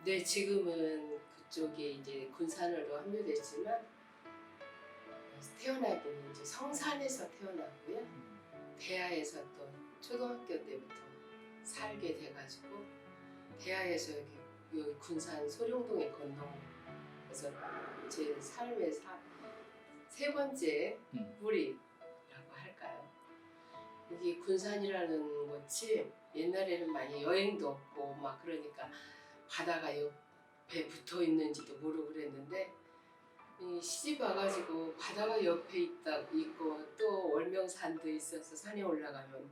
네, 지금은 그쪽에 이제 군산으로 합류됐지만 태어나기는 이제 성산에서 태어났고요. 대하에서 또 초등학교 때부터 살게 돼가지고 대하에서 여기 군산 소룡동에 건너서 제 삶의 세 번째 뿌리라고 할까요? 여기 군산이라는 곳이 옛날에는 많이 여행도 없고 막 그러니까 바다가 옆에 붙어 있는지도 모르고 그랬는데 시집 와가지고 바다가 옆에 있고 또 월명산도 있어서 산에 올라가면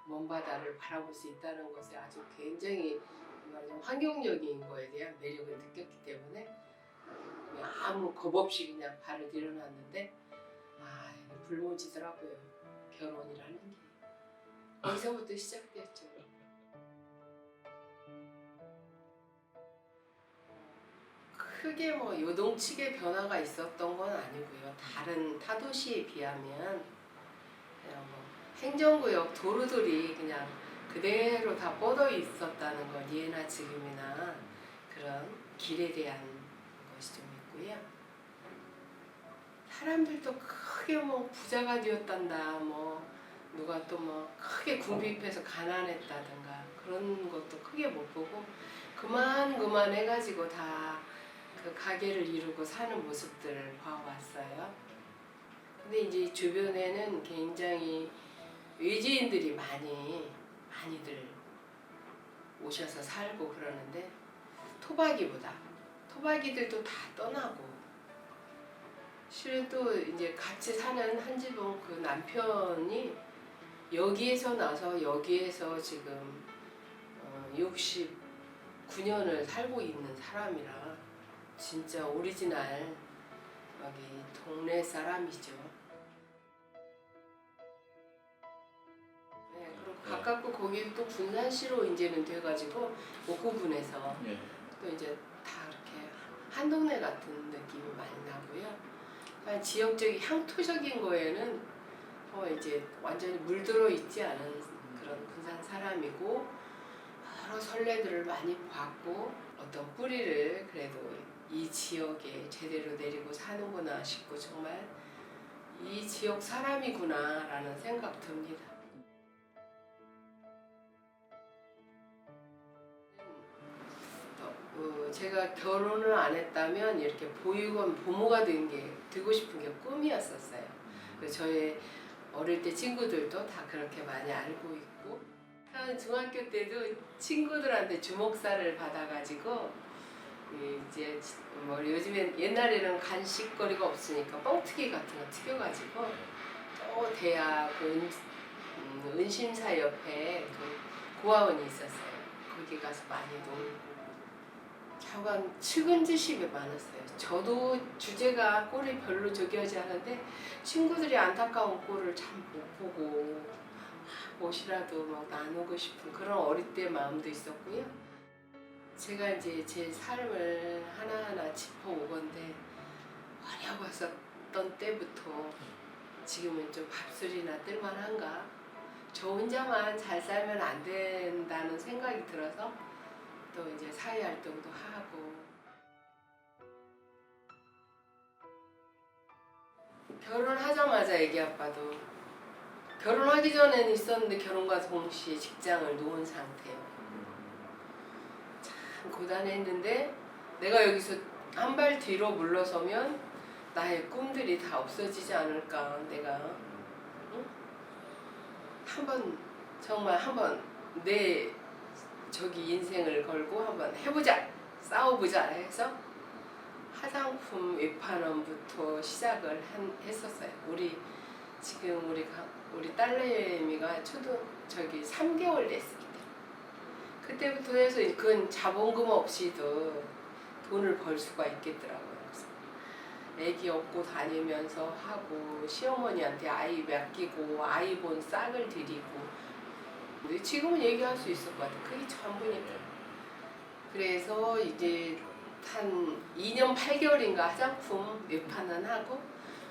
먼 바다를 바라볼 수 있다는 것에 아주 굉장히 환경적인 거에 대한 매력을 느꼈기 때문에 그냥 아무 겁 없이 그냥 발을 들여놨는데 이게 불모지더라고요. 결혼이라는 게 거기서부터 시작됐죠. 크게 뭐 요동치게 변화가 있었던 건 아니고요. 다른 타도시에 비하면 그냥 뭐 행정구역 도로들이 그냥 그대로 다 뻗어 있었다는 건 예나 지금이나 그런 길에 대한 것이 좀 있고요. 사람들도 크게 뭐 부자가 되었단다, 뭐 누가 또 뭐 크게 궁핍해서 가난했다든가 그런 것도 크게 못 보고 그만 해가지고 다 그 가게를 이루고 사는 모습들을 봐왔어요. 근데 이제 주변에는 굉장히 외지인들이 많이들 오셔서 살고 그러는데 토박이들도 다 떠나고 실은 또 이제 같이 사는 한지봉 그 남편이 여기에서 나서 여기에서 지금 69년을 살고 있는 사람이라 진짜 오리지널 여기 동네 사람이죠. 네, 그리고 가깝고 거기 또 군산시로 이제는 돼가지고 옥구군에서 또 이제 다 이렇게 한 동네 같은 느낌이 많이 나고요. 그냥 지역적인 향토적인 거에는 이제 완전히 물들어 있지 않은 그런 군산 사람이고 여러 선례들을 많이 봤고 어떤 뿌리를 그래도 이 지역에 제대로 내리고 사는구나 싶고 정말 이 지역 사람이구나 라는 생각 듭니다. 제가 결혼을 안 했다면 이렇게 보육원 부모가 되고 싶은 게 꿈이었었어요. 그래서 저의 어릴 때 친구들도 다 그렇게 많이 알고 있고 중학교 때도 친구들한테 주목사를 받아가지고 이제 뭐 요즘엔 옛날에는 간식거리가 없으니까 뻥튀기 같은 거 튀겨가지고 또 대학 은심사 옆에 그 고아원이 있었어요. 거기 가서 많이 놀고 하여간 측은지심이 많았어요. 저도 주제가 꼴이 별로 저기 하지 않은데 친구들이 안타까운 꼴을 참 못 보고 무엇이라도 막 나누고 싶은 그런 어릴 때 마음도 있었고요. 제가 이제 제 삶을 하나하나 짚어오건데 어려웠었던 때부터 지금은 좀 밥술이나 뜰만한가? 저 혼자만 잘 살면 안 된다는 생각이 들어서 또 이제 사회활동도 하고 결혼하자마자 애기 아빠도 결혼하기 전에는 있었는데 결혼과 동시에 직장을 놓은 상태예요. 참 고단했는데 내가 여기서 한 발 뒤로 물러서면 나의 꿈들이 다 없어지지 않을까. 내가 정말 한번 내 저기 인생을 걸고 한번 해보자, 싸워보자 해서 화장품 외판원부터 시작을 했었어요. 지금 우리 딸내미가 저기 3개월 됐을 때 그때부터 해서 그건 자본금 없이도 돈을 벌 수가 있겠더라고요. 그래서 애기 업고 다니면서 하고 시어머니한테 아이 맡기고 아이 본 싹을 드리고 근데 지금은 얘기할 수 있을 것 같아요. 그게 전부니까. 그래서 이제 한 2년 8개월인가 화장품 외판은 하고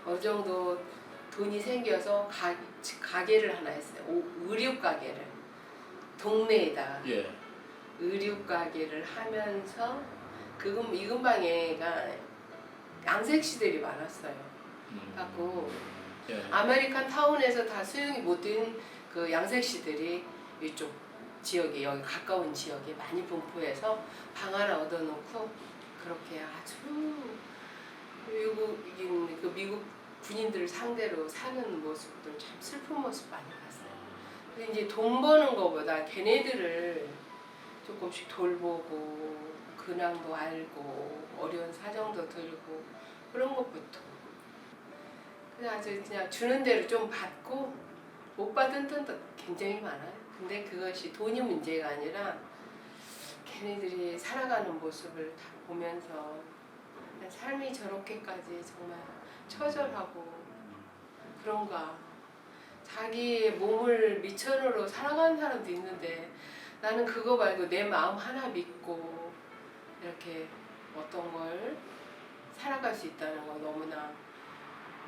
어느 정도 돈이 생겨서 가게를 하나 했어요. 의류 가게를 동네에다가 의류 가게를 하면서 이 근방에가 양색시들이 많았어요. 갖고 예. 아메리칸 타운에서 다 수용이 못된 그 양색시들이 이쪽 지역에 여기 가까운 지역에 많이 분포해서 방 하나 얻어놓고 그렇게 아주 외국인 그 미국 군인들을 상대로 사는 모습들 참 슬픈 모습 많이 봤어요. 근데 이제 돈 버는 거보다 걔네들을 조금씩 돌보고 근황도 알고 어려운 사정도 들고 그런 것부터 그냥 아주 그냥 주는 대로 좀 받고 못 받은 돈도 굉장히 많아요. 근데 그것이 돈이 문제가 아니라 걔네들이 살아가는 모습을 다 보면서 삶이 저렇게까지 정말 처절하고 그런가. 자기의 몸을 미천으로 살아가는 사람도 있는데 나는 그거 말고 내 마음 하나 믿고 이렇게 어떤 걸 살아갈 수 있다는 거 너무나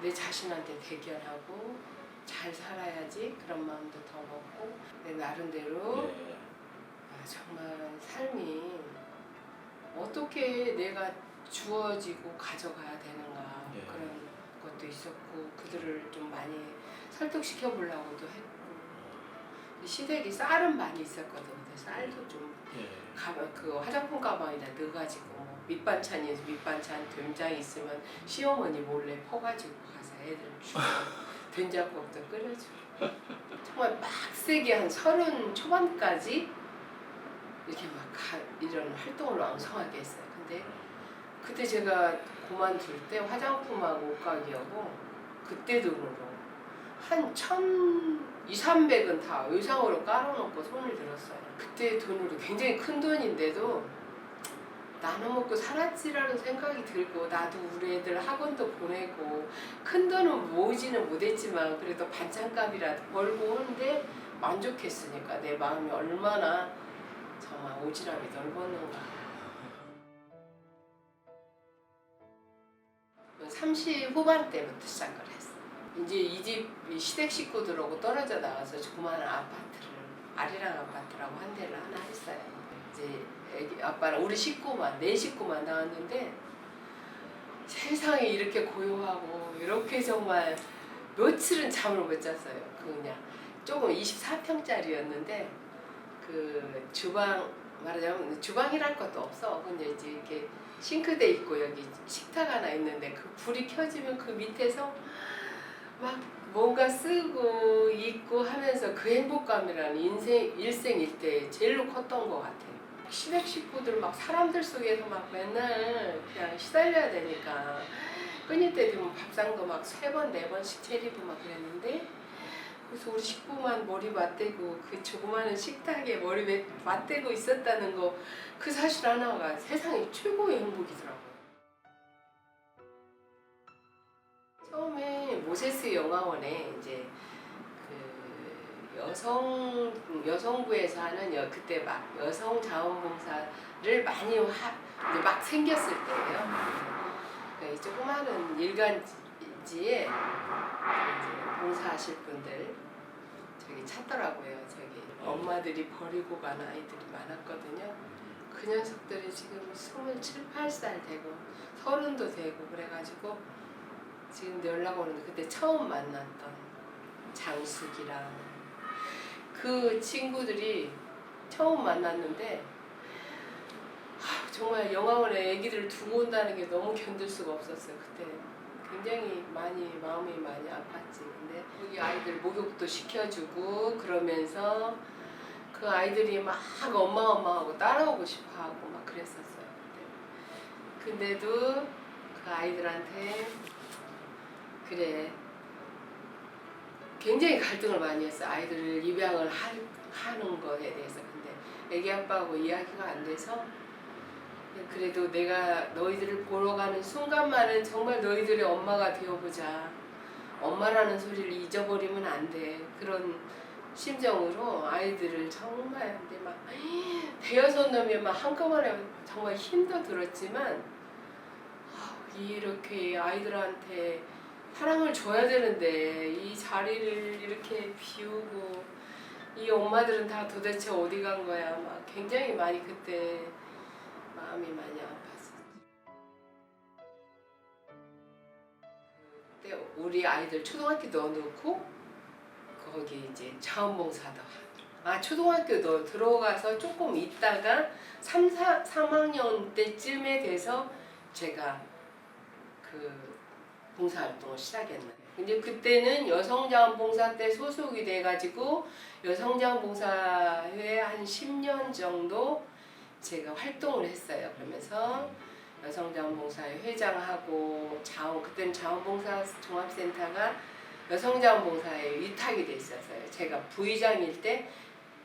내 자신한테 대견하고 잘 살아야지 그런 마음도 더 먹고 내 나름대로 정말 삶이 어떻게 내가 주어지고 가져가야 되는가 그런 것도 있었고 그들을 좀 많이 설득시켜 보려고도 했고 시댁이 쌀은 많이 있었거든요. 쌀도 좀 그 화장품 가방에다 넣어가지고 밑반찬이 밑반찬 된장 있으면 시어머니 몰래 퍼가지고 가서 애들 주고 된장국도 끓여주고 정말 빡세게 한 30 초반까지 이렇게 막 이런 활동을 왕성하게 했어요. 근데 그때 제가 그만둘 때 화장품하고 옷가게하고 그때 돈으로 한 1,200~300은 다 의상으로 깔아놓고 손을 들었어요. 그때 돈으로 굉장히 큰 돈인데도 나눠 먹고 살았지라는 생각이 들고 나도 우리 애들 학원도 보내고 큰 돈은 모으지는 못했지만 그래도 반찬값이라도 벌고 하는데 만족했으니까 내 마음이 얼마나 정말 오지랖이 넓었는가. 30 후반 때부터 시작을 했어. 이제 이 집 시댁 식구들하고 떨어져 나가서 조그마한 아파트를 아리랑 아파트라고 한 데를 하나 했어요. 이제 애기 아빠랑 우리 식구만 4식구만 나왔는데 세상에 이렇게 고요하고 이렇게 정말 며칠은 잠을 못 잤어요. 그냥 조금 24평짜리였는데 그 주방 말하자면 주방이랄 것도 없어. 근데 이제 이렇게 싱크대 있고 여기 식탁 하나 있는데 그 불이 켜지면 그 밑에서 막 뭔가 쓰고 읽고 하면서 그 행복감이라는 일생일대 제일로 컸던 것 같아요. 시댁 식구들 막 사람들 속에서 막 맨날 그냥 시달려야 되니까 끊일 때 되면 밥상도 막 3번, 4번씩 차리고 막 그랬는데 그래서 우리 식구만 머리 맞대고 그 조그마한 식탁에 머리 맞대고 있었다는 거 그 사실 하나가 세상에 최고의 행복이더라고요. 처음에 모세스 영화원에 이제 그 여성부에서 하는 그때 막 여성 자원봉사를 많이 이제 막 생겼을 때예요. 그러니까 이 조그마한 일간지에 이제 봉사하실 분들 저기 찾더라고요. 저기 엄마들이 버리고 간 아이들이 많았거든요. 그 녀석들이 지금 27, 8살 되고 30도 되고 그래가지고 지금 연락 오는데 그때 처음 만났던 장숙이랑 그 친구들이 처음 만났는데 정말 영화원에 애기들을 두고 온다는 게 너무 견딜 수가 없었어요. 그때 굉장히 마음이 많이 아팠지. 근데 여기 아이들 목욕도 시켜주고 그러면서 그 아이들이 막 엄마 하고 따라오고 싶어하고 막 그랬었어요. 근데도 그 아이들한테 그래 굉장히 갈등을 많이 했어. 아이들을 입양을 하는 거에 대해서. 근데 애기 아빠하고 이야기가 안 돼서 그래도 내가 너희들을 보러 가는 순간만은 정말 너희들의 엄마가 되어보자. 엄마라는 소리를 잊어버리면 안 돼. 그런 심정으로 아이들을 정말 근데 막 대여섯 놈이 막 한꺼번에 정말 힘도 들었지만 이렇게 아이들한테 사랑을 줘야 되는데 이 자리를 이렇게 비우고 이 엄마들은 다 도대체 어디 간 거야. 막 굉장히 많이 그때 마음이 많이 아팠어요. 때 우리 아이들 초등학교 넣어놓고 거기 이제 자원봉사도 초등학교도 들어가서 조금 있다가 3학년 때쯤에 돼서 제가 그 봉사활동을 시작했나요. 근데 그때는 여성자원봉사 때 소속이 돼가지고 여성자원봉사회 한 10년 정도 제가 활동을 했어요. 그러면서 여성자원봉사회 회장하고 그때는 자원봉사 종합센터가 여성자원봉사에 위탁이 돼 있었어요. 제가 부의장일 때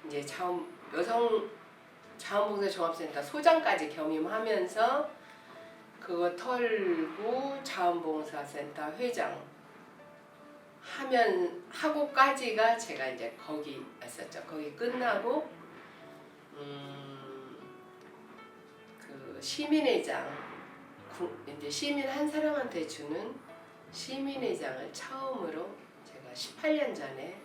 이제 자원봉사 종합센터 소장까지 겸임하면서 그거 털고 자원봉사센터 회장 하고까지가 제가 이제 거기였었죠. 거기 끝나고 그 시민회장 이제 시민 한 사람한테 주는 시민회장을 처음으로 제가 18년 전에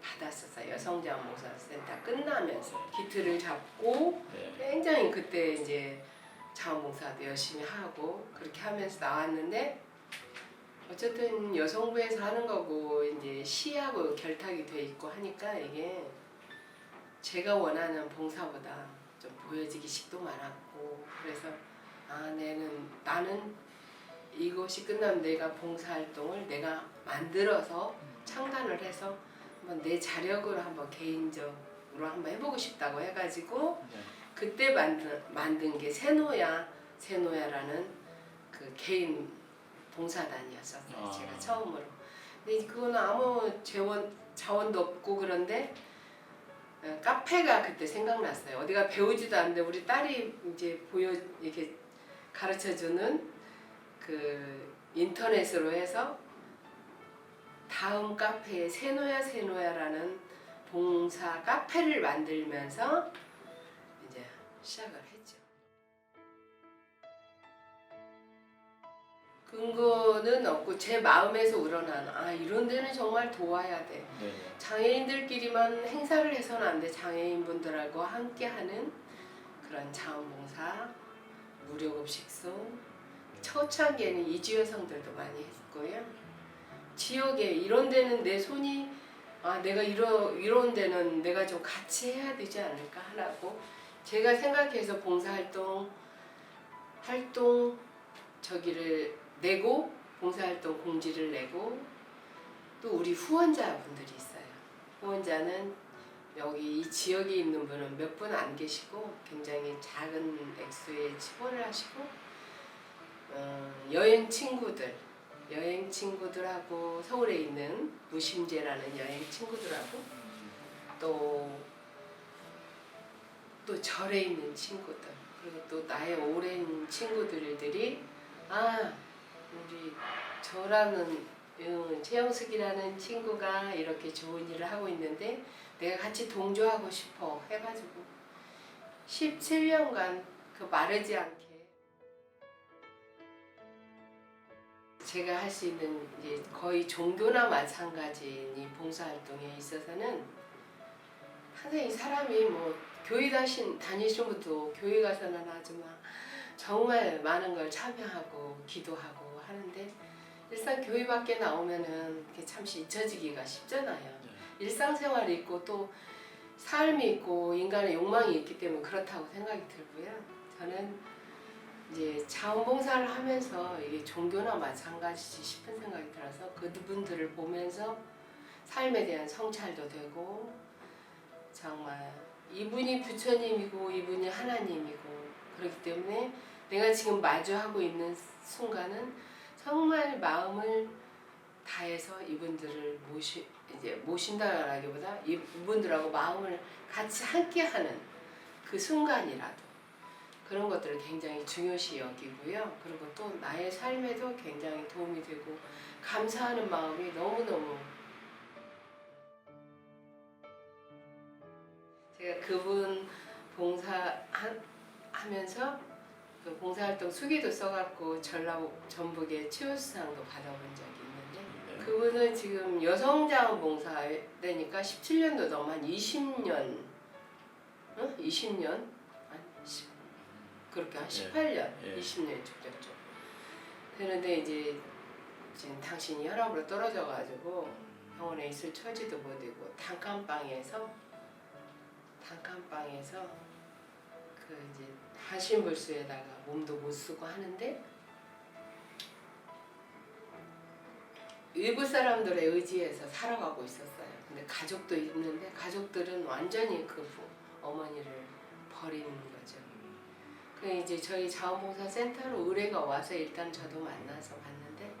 받았었어요. 여성자원봉사센터 끝나면서 기틀을 잡고 굉장히 그때 이제 자원봉사도 열심히 하고 그렇게 하면서 나왔는데 어쨌든 여성부에서 하는 거고 이제 시하고 결탁이 돼 있고 하니까 이게 제가 원하는 봉사보다 좀 보여지기식도 많았고 그래서 나는 이것이 끝나면 내가 봉사활동을 내가 만들어서 창단을 해서 한번 내 자력으로 한번 개인적으로 한번 해보고 싶다고 해가지고 그때 만든 게 세노야라는 그 개인 봉사단이었었어요. 제가 처음으로. 근데 그거는 아무 자원도 없고 그런데 카페가 그때 생각났어요. 어디가 배우지도 않는데 우리 딸이 이제 이렇게 가르쳐주는 그 인터넷으로 해서 다음 카페에 세노야라는 봉사 카페를 만들면서 이제 시작을 했죠. 근거는 없고 제 마음에서 우러난 이런 데는 정말 도와야 돼. 장애인들끼리만 행사를 해서는 안 돼. 장애인분들하고 함께하는 그런 자원봉사, 무료급식소, 초창기에는 이주 여성들도 많이 했고요. 지역에 이런 데는 내 손이 내가 이런 데는 내가 좀 같이 해야 되지 않을까 하라고 제가 생각해서 봉사활동 저기를 내고 봉사활동 공지를 내고 또 우리 후원자분들이 있어요. 후원자는 여기 이 지역에 있는 분은 몇 분 안 계시고 굉장히 작은 액수의 지원을 하시고 여행 친구들하고 서울에 있는 무심제라는 여행 친구들하고 또 절에 있는 친구들 그리고 또 나의 오랜 친구들이 우리 저라는 최영숙이라는 친구가 이렇게 좋은 일을 하고 있는데 내가 같이 동조하고 싶어 해가지고 17년간 그 마르지 않게 제가 할 수 있는 이제 거의 종교나 마찬가지인 이 봉사활동에 있어서는 항상 이 사람이 뭐 교회 다니신 분도 교회 가서는 하지만 정말 많은 걸 참여하고 기도하고 하는데 일상 교회 밖에 나오면은 참 잊혀지기가 쉽잖아요. 일상생활이 있고 또 삶이 있고 인간의 욕망이 있기 때문에 그렇다고 생각이 들고요. 저는 이제 자원봉사를 하면서 이게 종교나 마찬가지지 싶은 생각이 들어서 그분들을 보면서 삶에 대한 성찰도 되고 정말 이분이 부처님이고 이분이 하나님이고 그렇기 때문에 내가 지금 마주하고 있는 순간은 정말 마음을 다해서 이분들을 모신다라기보다 이분들하고 마음을 같이 함께하는 그 순간이라도 그런 것들을 굉장히 중요시 여기고요. 그리고 또 나의 삶에도 굉장히 도움이 되고 감사하는 마음이 너무너무 제가 그분 봉사하면서 그 봉사활동 수기도 써갖고 전북의 최우수상도 받아본 적이 있는데 그분은 지금 여성자원봉사되니까 17년도 넘어 한 20년 20년? 그렇게 한 18년, 20년 쭉 됐죠. 그런데 이제 지금 당신이 혈압으로 떨어져가지고 병원에 있을 처지도 못 되고 단칸방에서 그 이제 한신불수에다가 몸도 못 쓰고 하는데 일부 사람들의 의지에서 살아가고 있었어요. 근데 가족도 있는데 가족들은 완전히 그 어머니를 버리는 거죠. 그 이제 저희 자원봉사센터로 의뢰가 와서 일단 저도 만나서 봤는데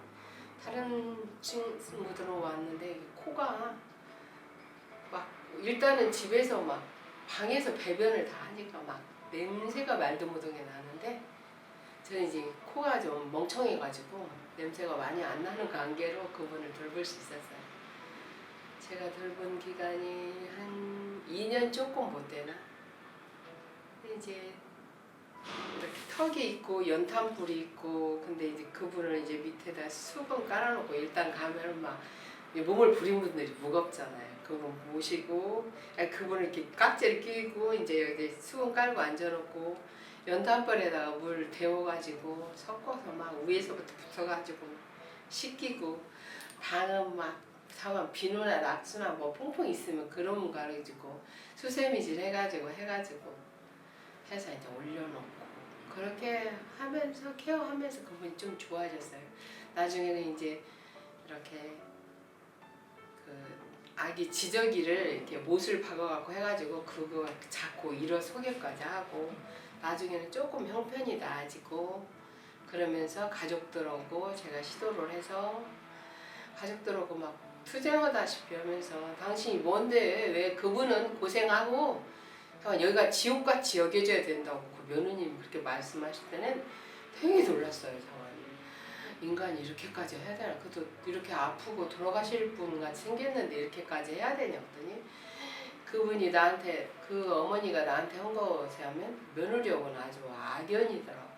다른 친구들은 왔는데 코가 막 일단은 집에서 막 방에서 배변을 다 하니까 막 냄새가 말도 못하게 나는데 저는 이제 코가 좀 멍청해가지고 냄새가 많이 안 나는 관계로 그분을 돌볼 수 있었어요. 제가 돌본 기간이 한 2년 조금 못 되나? 근데 이제 이렇게 턱이 있고 연탄불이 있고 근데 이제 그분을 이제 밑에다 수건 깔아놓고 일단 가면은 막 몸을 부린 분들이 무겁잖아요. 그분 모시고 그분을 이렇게 깍지를 끼고 이제 여기 수건 깔고 앉아놓고 연탄불에다가 물 데워가지고 섞어서 막 위에서부터 붙어가지고 씻기고 방은 막 상황 비누나 낙수나 뭐 퐁퐁 있으면 그런 문 가려주고 수세미질 해가지고 해서 이제 올려놓고 그렇게 하면서 케어하면서 그분이 좀 좋아졌어요. 나중에는 이제 이렇게 그 아기 지저귀를 이렇게 못을 박아갖고 해가지고 그거 잡고 일어 소개까지 하고 나중에는 조금 형편이 나아지고 그러면서 가족들하고 제가 시도를 해서 가족들하고 막 투쟁하다시피 하면서 당신이 뭔데 왜 그분은 고생하고 여기가 지옥같이 여겨져야 된다고 그 며느님 그렇게 말씀하실 때는 되게 놀랐어요. 상황이. 인간이 이렇게까지 해야 되나? 그것도 이렇게 아프고 돌아가실 분같이 생겼는데 이렇게까지 해야 되냐 했더니 그분이 나한테 그 어머니가 나한테 한 것에 하면 며느리하고는 아주 악연이더라고.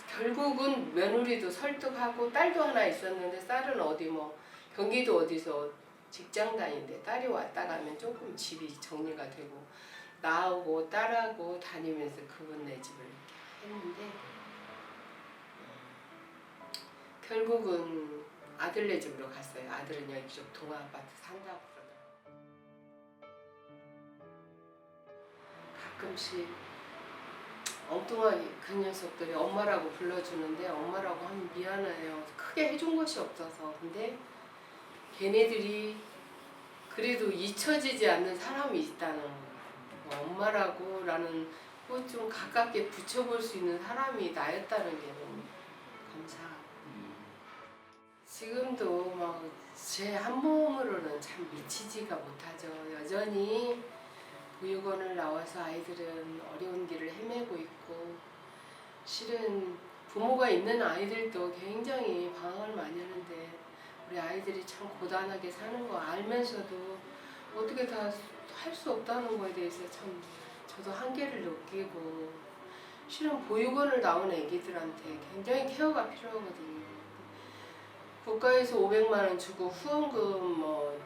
결국은 며느리도 설득하고 딸도 하나 있었는데 딸은 어디 뭐 경기도 어디서 직장 다니는데 딸이 왔다 가면 조금 집이 정리가 되고 나하고 딸하고 다니면서 그분네 집을 이렇게 했는데 결국은 아들네 집으로 갔어요. 아들은 여기 쪽 동아 아파트 산다고 그러더라고요. 가끔씩 엉뚱하게 그 녀석들이 엄마라고 불러주는데 엄마라고 하면 미안해요. 크게 해준 것이 없어서. 근데 걔네들이 그래도 잊혀지지 않는 사람이 있다는 거. 엄마라고 라는 좀 가깝게 붙여볼 수 있는 사람이 나였다는 게 너무 감사하고 지금도 막 제 한 몸으로는 참 미치지가 못하죠. 여전히 보육원을 나와서 아이들은 어려운 길을 헤매고 있고 실은 부모가 있는 아이들도 굉장히 방황을 많이 하는데 우리 아이들이 참 고단하게 사는 거 알면서도 어떻게 다 할 수 없다는 거에 대해서 참 저도 한계를 느끼고 실은 보육원을 나온 애기들한테 굉장히 케어가 필요하거든요. 국가에서 500만 원 주고 후원금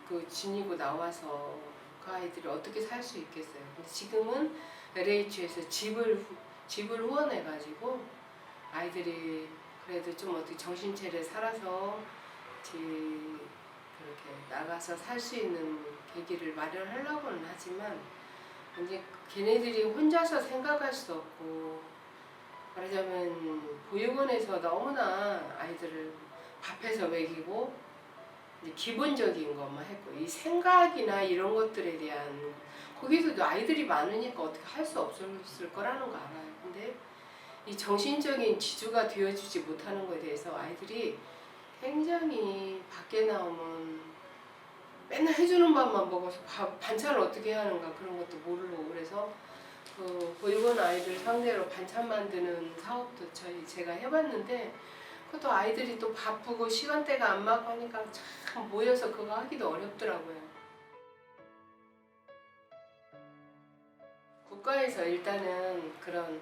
그 지니고 나와서 그 아이들이 어떻게 살 수 있겠어요. 근데 지금은 LH에서 집을 후원해가지고 아이들이 그래도 좀 어떻게 정신차려 살아서 그렇게 나가서 살 수 있는 계기를 마련하려고는 하지만 이제 걔네들이 혼자서 생각할 수 없고 말하자면 보육원에서 너무나 아이들을 밥해서 먹이고 기본적인 것만 했고 이 생각이나 이런 것들에 대한 거기서도 아이들이 많으니까 어떻게 할 수 없을 거라는 거 알아요. 근데 이 정신적인 지주가 되어주지 못하는 것에 대해서 아이들이 굉장히 밖에 나오면 맨날 해주는 밥만 먹어서 반찬을 어떻게 해야 하는가 그런 것도 모르고 그래서 그 보육원 아이들 상대로 반찬 만드는 사업도 제가 해봤는데 그것도 아이들이 또 바쁘고 시간대가 안 맞고 하니까 참 모여서 그거 하기도 어렵더라고요. 국가에서 일단은 그런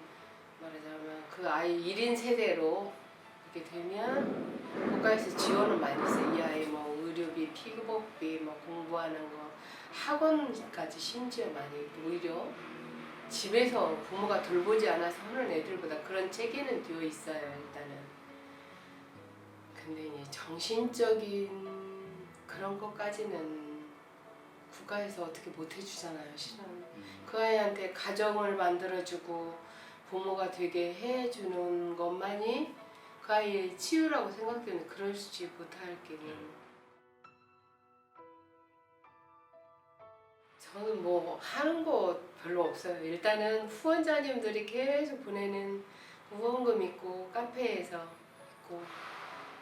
말하자면 그 아이 1인 세대로 이렇게 되면 국가에서 지원을 많이 했어요. 이 아이 뭐 의료비, 피부복비, 뭐 공부하는 거 학원까지 심지어 많이 오히려 집에서 부모가 돌보지 않아서 하는 애들보다 그런 체계는 되어 있어요. 일단은 근데 이제 정신적인 그런 것까지는 국가에서 어떻게 못 해주잖아요, 실은. 그 아이한테 가정을 만들어주고 부모가 되게 해주는 것만이 그 아이의 치유라고 생각되는 그러지 못할 게는. 저는 뭐 하는 거 별로 없어요. 일단은 후원자님들이 계속 보내는 후원금 있고 카페에서 있고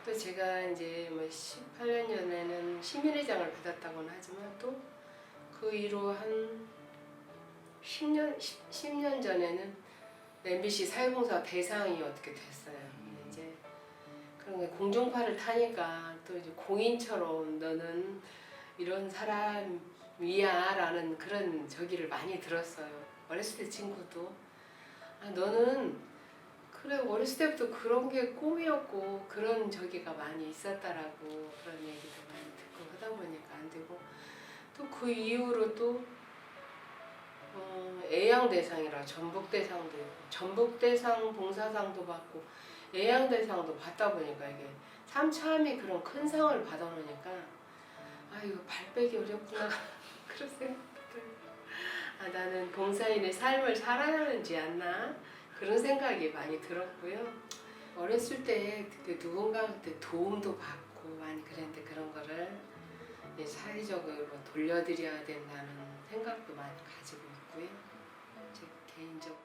또 제가 이제 뭐 18년 전에는 시민회장을 받았다고는 하지만 또 그 이후로 한 10년 전에는 MBC 사회봉사 대상이 어떻게 됐어요. 이제 그런 게 공중파를 타니까 또 이제 공인처럼 너는 이런 사람이야 라는 그런 저기를 많이 들었어요. 어렸을 때 친구도 너는 그래 어렸을 때부터 그런 게 꿈이었고 그런 저기가 많이 있었다라고 그런 얘기도 많이 듣고 하다 보니까 안 되고 또 그 이후로 또 애양대상이라 전북대상도 있고 전북대상 봉사상도 받고 애양대상도 받다 보니까 이게 참참히 그런 큰 상을 받아놓으니까 아 이거 발 빼기 어렵구나 그런 생각도 나는 봉사인의 삶을 살아야 하지 않나 그런 생각이 많이 들었고요. 어렸을 때 누군가한테 도움도 받고 많이 그랬는데 그런 거를 사회적으로 돌려드려야 된다는 생각도 많이 가지고 있고요. 제 개인적으로.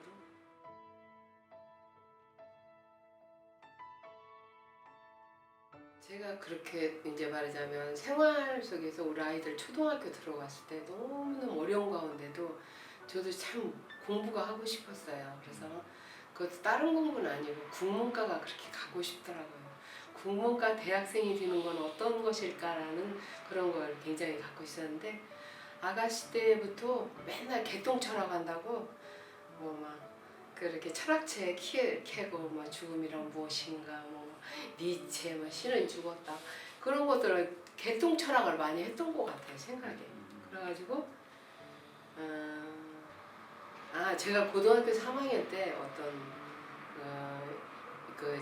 제가 그렇게 이제 말하자면 생활 속에서 우리 아이들 초등학교 들어갔을 때 너무너무 어려운 가운데도 저도 참 공부가 하고 싶었어요. 그래서 그것도 다른 공부는 아니고 국문과가 그렇게 가고 싶더라고요. 국문과 대학생이 되는 건 어떤 것일까라는 그런 걸 굉장히 갖고 있었는데 아가씨 때부터 맨날 개똥 철학한다고 뭐 막 그렇게 철학책 캐고 뭐 죽음이란 무엇인가 뭐 니체 뭐 신은 죽었다 그런 것들을 개똥 철학을 많이 했던 것 같아요 생각에. 그래가지고 제가 고등학교 3학년 때 어떤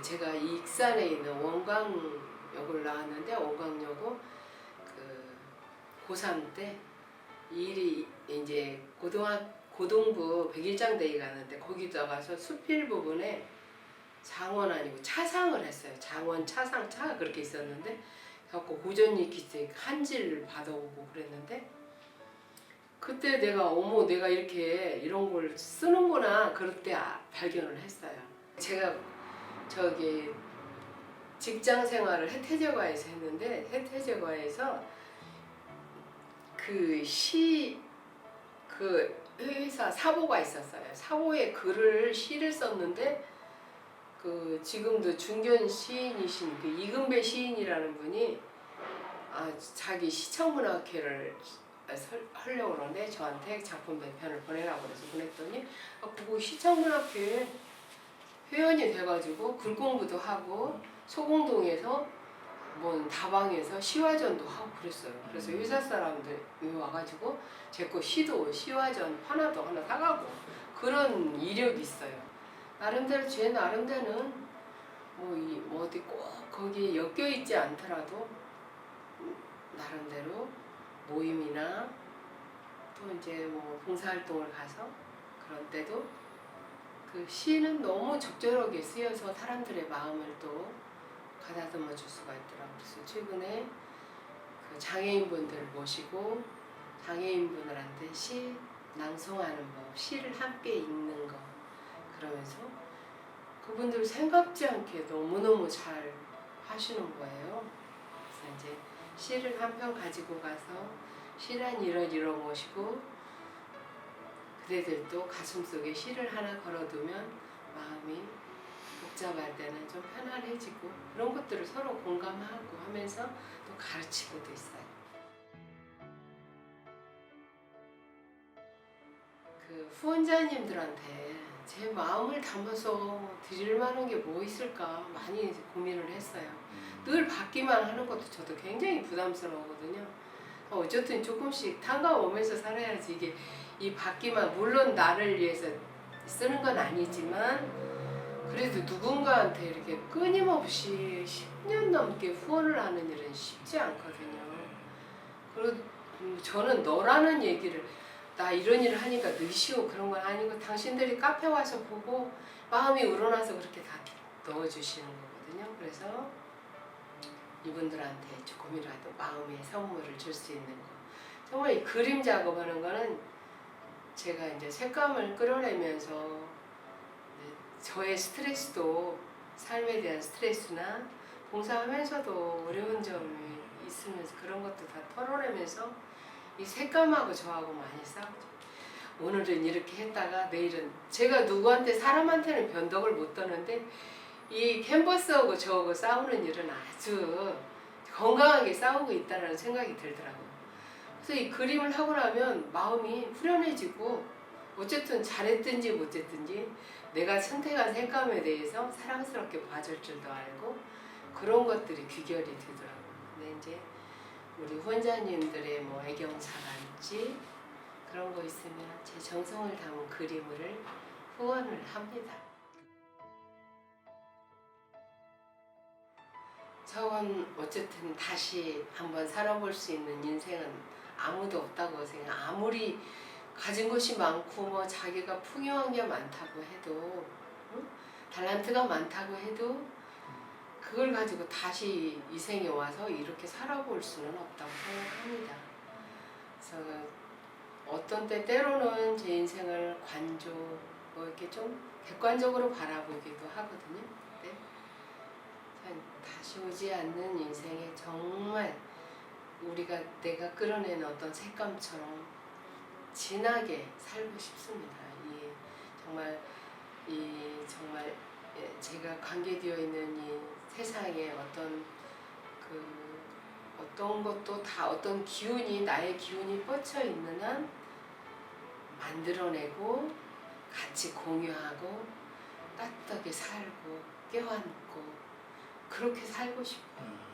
제가 익산에 있는 원광역을 나왔는데 원광역고 고3 때 일이 이제 고동부 백일장대회 가는데 거기다 가서 수필 부분에 장원 아니고 차상을 했어요. 장원 차상 차가 그렇게 있었는데 그래갖고 고전이 기책 한지를 받아오고 그랬는데 그때 내가 어머 내가 이렇게 이런 걸 쓰는구나 그럴 때 발견을 했어요. 제가 저기 직장 생활을 혜태제과에서 했는데 혜태제과에서 그 회사 사보가 있었어요. 사보에 시를 썼는데 지금도 중견 시인이신 이금배 시인이라는 분이 자기 시청문학회를 하려고 그러는데 저한테 작품 배편을 보내라고 그래서 보냈더니 그거 시청문학회 회원이 돼가지고 글공부도 하고 소공동에서 뭐 다방에서 시화전도 하고 그랬어요. 그래서 회사 사람들이 와가지고 제 거 시화전 하나도 하나 사가고 그런 이력이 있어요. 나름대로 제 나름대로는 뭐 어디 꼭 거기에 엮여 있지 않더라도 나름대로 모임이나 또 이제 뭐 봉사활동을 가서 그런 때도 그 시는 너무 적절하게 쓰여서 사람들의 마음을 또 가다듬어 줄 수가 있더라고요. 그래서 최근에 그 장애인분들 모시고 장애인분들한테 시 낭송하는 법, 시를 함께 읽는 거 그러면서 그분들 생각지 않게 너무너무 잘 하시는 거예요. 그래서 이제 시를 한 편 가지고 가서 시란 이런 모시고 그대들도 가슴속에 시를 하나 걸어두면 마음이 복잡할 때는 좀 편안해지고 그런 것들을 서로 공감하고 하면서 또 가르치고도 있어요. 그 후원자님들한테 제 마음을 담아서 드릴 만한 게 뭐 있을까 많이 고민을 했어요. 늘 받기만 하는 것도 저도 굉장히 부담스러워하거든요. 어쨌든 조금씩 탕감오면서 살아야지 이게 이 받기만 물론 나를 위해서 쓰는 건 아니지만 그래도 누군가한테 이렇게 끊임없이 10년 넘게 후원을 하는 일은 쉽지 않거든요. 그리고 저는 너라는 얘기를 나 이런 일을 하니까 느시오 그런 건 아니고 당신들이 카페 와서 보고 마음이 우러나서 그렇게 다 넣어주시는 거거든요. 그래서 이분들한테 조금이라도 마음의 선물을 줄 수 있는 거. 정말 이 그림 작업하는 거는 제가 이제 색감을 끌어내면서 저의 스트레스도 삶에 대한 스트레스나 봉사하면서도 어려운 점이 있으면서 그런 것도 다 털어내면서 이 색감하고 저하고 많이 싸우죠. 오늘은 이렇게 했다가 내일은 제가 누구한테 사람한테는 변덕을 못 떠는데 이 캔버스하고 저하고 싸우는 일은 아주 건강하게 싸우고 있다는 생각이 들더라고요. 그래서 이 그림을 하고 나면 마음이 후련해지고 어쨌든 잘했든지 못했든지 내가 선택한 색감에 대해서 사랑스럽게 봐줄 줄도 알고 그런 것들이 귀결이 되더라고요. 근데 이제 우리 후원자님들의 뭐 애경사랄지 그런 거 있으면 제 정성을 담은 그림을 후원을 합니다. 저건 어쨌든 다시 한번 살아볼 수 있는 인생은 아무도 없다고 생각. 아무리 가진 것이 많고 뭐 자기가 풍요한 게 많다고 해도 응? 달란트가 많다고 해도 그걸 가지고 다시 이 생에 와서 이렇게 살아볼 수는 없다고 생각합니다. 그래서 어떤 때로는 제 인생을 관조 뭐 이렇게 좀 객관적으로 바라보기도 하거든요. 근데 다시 오지 않는 인생에 정말 내가 끌어내는 어떤 색감처럼 진하게 살고 싶습니다. 정말 제가 관계되어 있는 이 세상에 어떤 것도 다 어떤 기운이 나의 기운이 뻗쳐 있는 한 만들어내고 같이 공유하고 따뜻하게 살고 껴안고 그렇게 살고 싶어요.